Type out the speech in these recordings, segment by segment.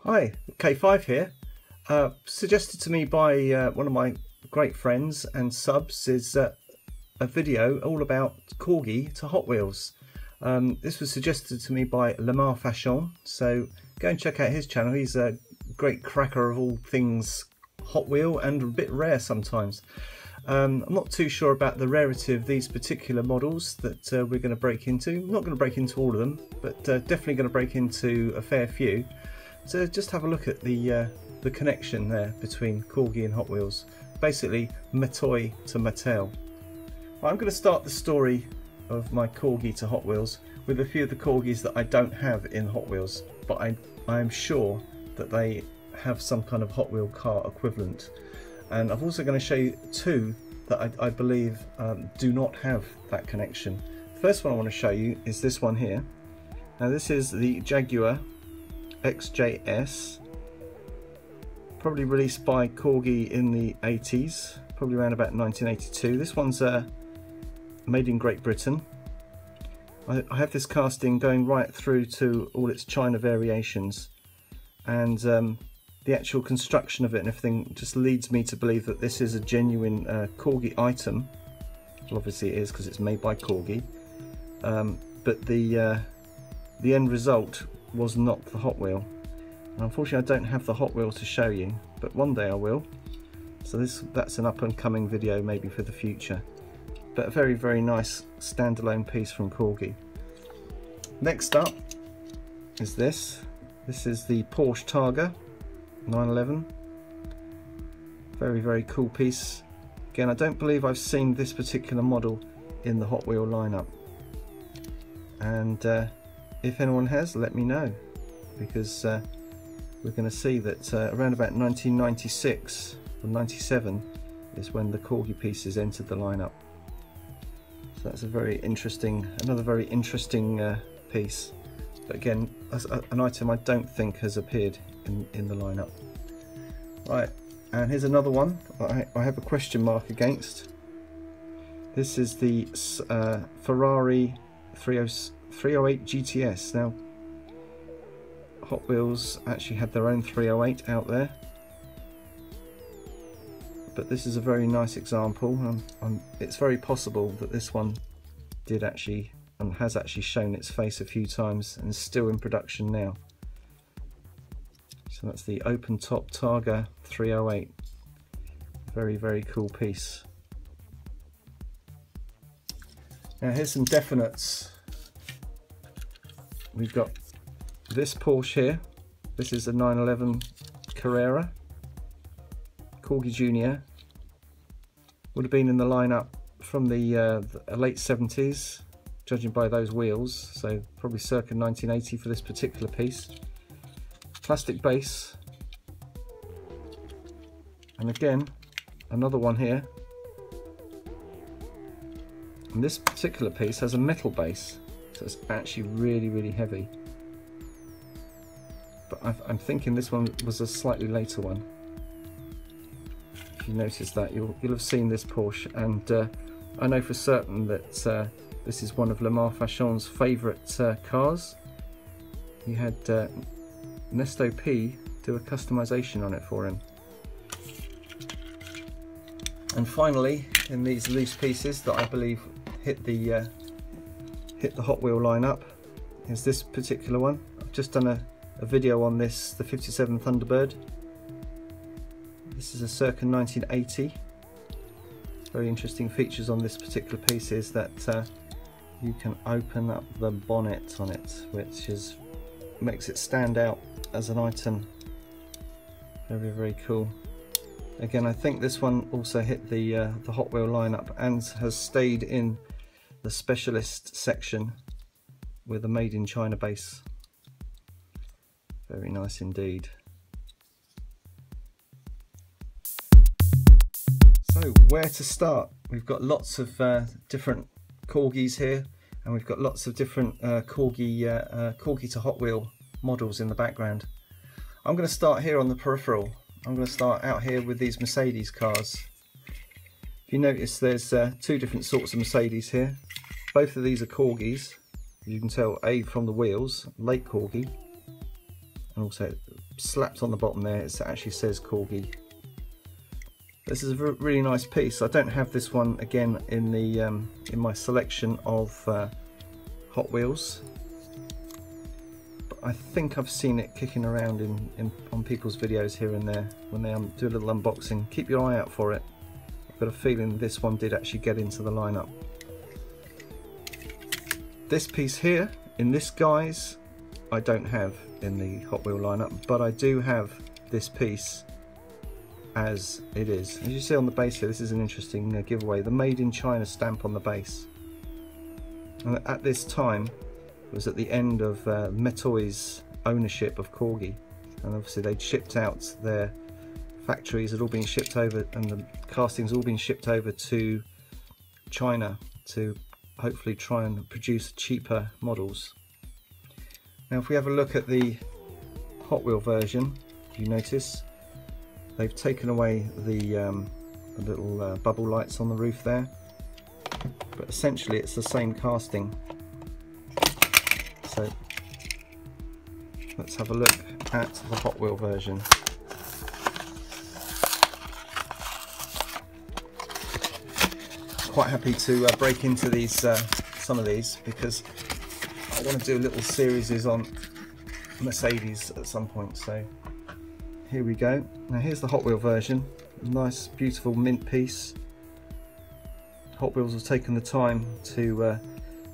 Hi, K5 here. Suggested to me by one of my great friends and subs is a video all about Corgi to Hot Wheels. This was suggested to me by Lamar Faciane, so go and check out his channel. He's a great cracker of all things Hot Wheel and a bit rare sometimes. I'm not too sure about the rarity of these particular models that we're going to break into. I'm not going to break into all of them, but definitely going to break into a fair few. So just have a look at the connection there between Corgi and Hot Wheels. Basically, Matoi to Mattel. Well, I'm going to start the story of my Corgi to Hot Wheels with a few of the Corgis that I don't have in Hot Wheels, but I am sure that they have some kind of Hot Wheel car equivalent. And I'm also going to show you two that I believe do not have that connection. The first one I want to show you is this one here. Now this is the Jaguar XJS, probably released by Corgi in the 80s, probably around about 1982. This one's made in Great Britain. I have this casting going right through to all its China variations, and the actual construction of it and everything just leads me to believe that this is a genuine Corgi item. Well, obviously it is because it's made by Corgi, but the end result was not the Hot Wheel. And unfortunately I don't have the Hot Wheel to show you, but one day I will. So that's an up and coming video maybe for the future. But a very, very nice standalone piece from Corgi. Next up is this. This is the Porsche Targa 911. Very, very cool piece. Again, I don't believe I've seen this particular model in the Hot Wheel lineup. And if anyone has, let me know, because we're going to see that around about 1996 or 97 is when the Corgi pieces entered the lineup. So that's a very interesting, another very interesting piece. But again, an item I don't think has appeared in the lineup. Right, and here's another one that I have a question mark against. This is the Ferrari 308 GTS. Now, Hot Wheels actually had their own 308 out there, but this is a very nice example. It's very possible that this one did actually and has actually shown its face a few times and is still in production now. So that's the open top Targa 308. Very, very cool piece. Now here's some definites. We've got this Porsche here. This is a 911 Carrera. Corgi Junior. Would have been in the lineup from the late 70s, judging by those wheels. So probably circa 1980 for this particular piece. Plastic base. And again, another one here. And this particular piece has a metal base. So it's actually really, really heavy. But I'm thinking this one was a slightly later one. If you notice that, you'll have seen this Porsche, and I know for certain that this is one of Lamar Faciane's favourite cars. He had Nesto P do a customisation on it for him. And finally, in these loose pieces that I believe hit the Hot Wheel lineup, is this particular one. I've just done a video on this, the 57 Thunderbird. This is a circa 1980. Very interesting features on this particular piece is that you can open up the bonnet on it, which makes it stand out as an item. Very, very cool. Again, I think this one also hit the Hot Wheel lineup and has stayed in the specialist section with a made in China base. Very nice indeed. So where to start? We've got lots of different Corgis here, and we've got lots of different Corgi to Hot Wheel models in the background. I'm going to start here on the peripheral. I'm going to start out here with these Mercedes cars. If you notice, there's two different sorts of Mercedes here. Both of these are Corgis. You can tell A from the wheels, late Corgi. and also slapped on the bottom there it actually says Corgi. This is a really nice piece. I don't have this one again in the in my selection of Hot Wheels, but I think I've seen it kicking around on people's videos here and there when they do a little unboxing. Keep your eye out for it. I've got a feeling this one did actually get into the lineup. This piece here in this guise I don't have in the Hot Wheel lineup, but I do have this piece as it is. As you see on the base here, this is an interesting giveaway. The Made in China stamp on the base. And at this time, it was at the end of Metoy's ownership of Corgi, and obviously they'd shipped out their factories, had all been shipped over, and the castings all been shipped over to China to hopefully try and produce cheaper models. Now if we have a look at the Hot Wheel version, you notice they've taken away the little bubble lights on the roof there, but essentially it's the same casting. So let's have a look at the Hot Wheel version. Quite happy to break into these some of these, because I want to do a little series on Mercedes at some point. So here we go. Now here's the Hot Wheel version. Nice beautiful mint piece. Hot Wheels have taken the time to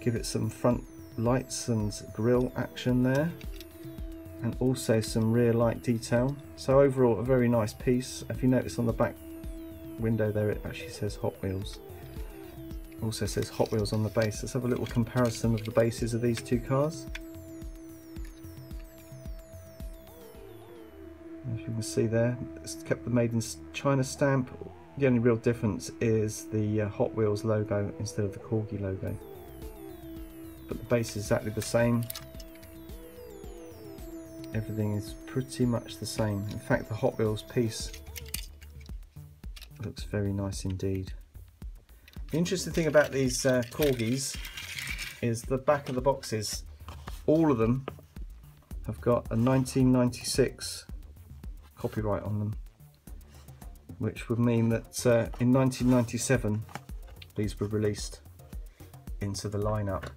give it some front lights and grille action there, and also some rear light detail. So overall a very nice piece. If you notice on the back window there it actually says Hot Wheels. Also says Hot Wheels on the base. Let's have a little comparison of the bases of these two cars. As you can see there, it's kept the Made in China stamp. The only real difference is the Hot Wheels logo instead of the Corgi logo. But the base is exactly the same. Everything is pretty much the same. In fact, the Hot Wheels piece looks very nice indeed. The interesting thing about these Corgis is the back of the boxes. All of them have got a 1996 copyright on them, which would mean that in 1997 these were released into the lineup.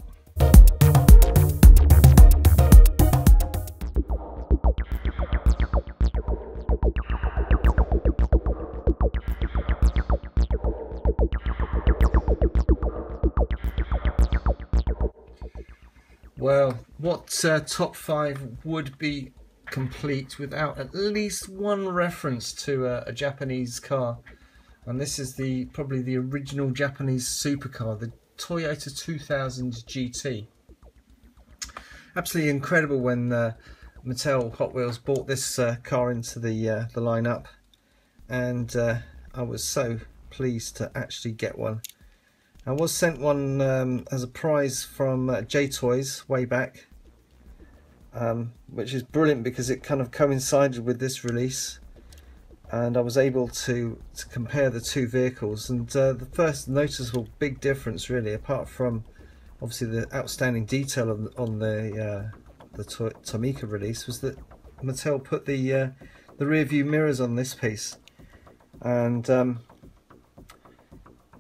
Well, what top 5 would be complete without at least one reference to a Japanese car? And this is probably the original Japanese supercar, the Toyota 2000 GT. Absolutely incredible when Mattel Hot Wheels brought this car into the lineup, and I was so pleased to actually get one. I was sent one as a prize from J-Toys way back, which is brilliant because it kind of coincided with this release, and I was able to compare the two vehicles. And the first noticeable big difference, really, apart from obviously the outstanding detail on the Tomica release, was that Mattel put the rear view mirrors on this piece, and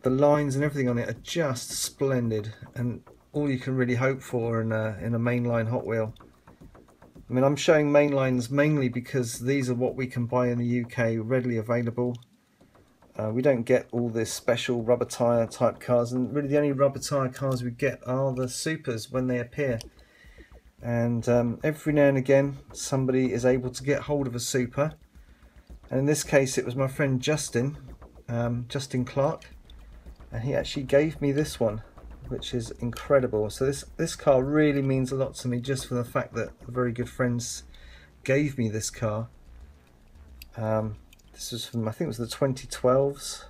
the lines and everything on it are just splendid, and all you can really hope for in a mainline Hot Wheel. I mean, I'm showing mainlines mainly because these are what we can buy in the UK, readily available. We don't get all this special rubber tyre type cars, and really the only rubber tyre cars we get are the supers when they appear. And every now and again somebody is able to get hold of a super, and in this case it was my friend Justin Clark, and he actually gave me this one, which is incredible. So this car really means a lot to me, just for the fact that very good friends gave me this car. This was from, I think it was the 2012s,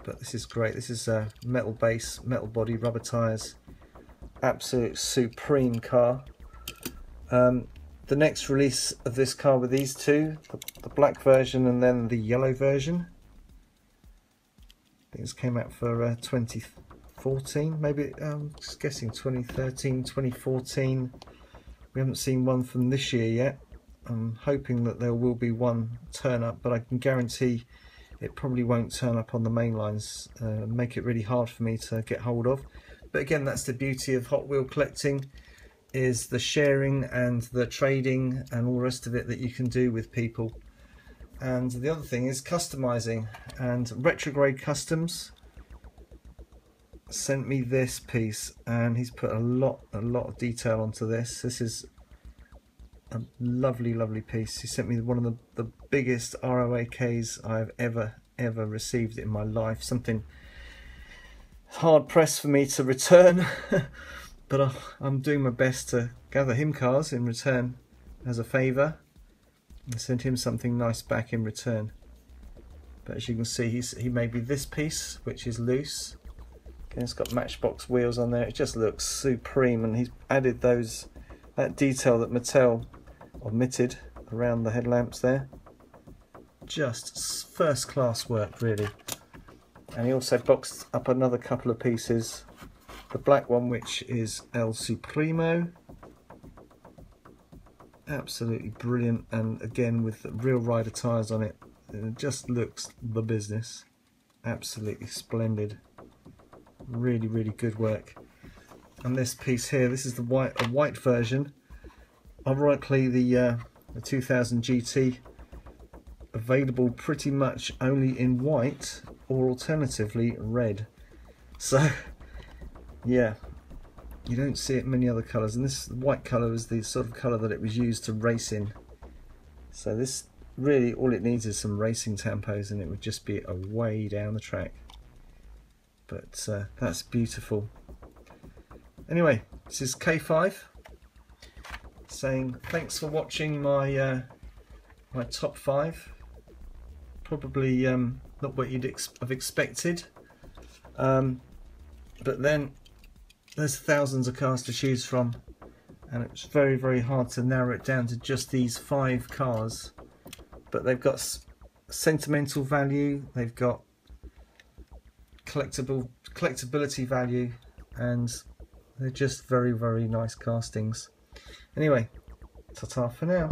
but this is great. This is a metal base, metal body, rubber tyres, absolute supreme car. The next release of this car with these two, the black version and then the yellow version, I think this came out for 2013 2014, maybe, just guessing 2013, 2014. We haven't seen one from this year yet. I'm hoping that there will be one turn up, but I can guarantee it probably won't turn up on the main lines, make it really hard for me to get hold of. But again, that's the beauty of Hot Wheel collecting, is the sharing and the trading and all the rest of it that you can do with people. And the other thing is customizing, and Retrograde Customs sent me this piece, and he's put a lot of detail onto this. This is a lovely piece. He sent me one of the biggest ROAKs I've ever received in my life. Something hard pressed for me to return, but I'm doing my best to gather him cars in return as a favour. I sent him something nice back in return. But as you can see, he made me this piece, which is loose. Again, it's got Matchbox wheels on there. It just looks supreme, and he's added that detail that Mattel omitted around the headlamps there. Just first class work, really. And he also boxed up another couple of pieces. The black one, which is El Supremo. Absolutely brilliant, and again with real rider tyres on it. It just looks the business. Absolutely splendid. Really good work. And this piece here, this is the white version. Ironically, the 2000 GT, available pretty much only in white or alternatively red. So yeah, you don't see it in many other colours, and this white colour is the sort of colour that it was used to race in. So this really, all it needs is some racing tampos and it would just be away down the track. But that's beautiful. Anyway, this is K5 saying thanks for watching my my top 5. Probably not what you'd have expected, but then there's thousands of cars to choose from, and it's very hard to narrow it down to just these 5 cars. But they've got sentimental value, they've got collectability value, and they're just very nice castings. Anyway, ta-ta for now.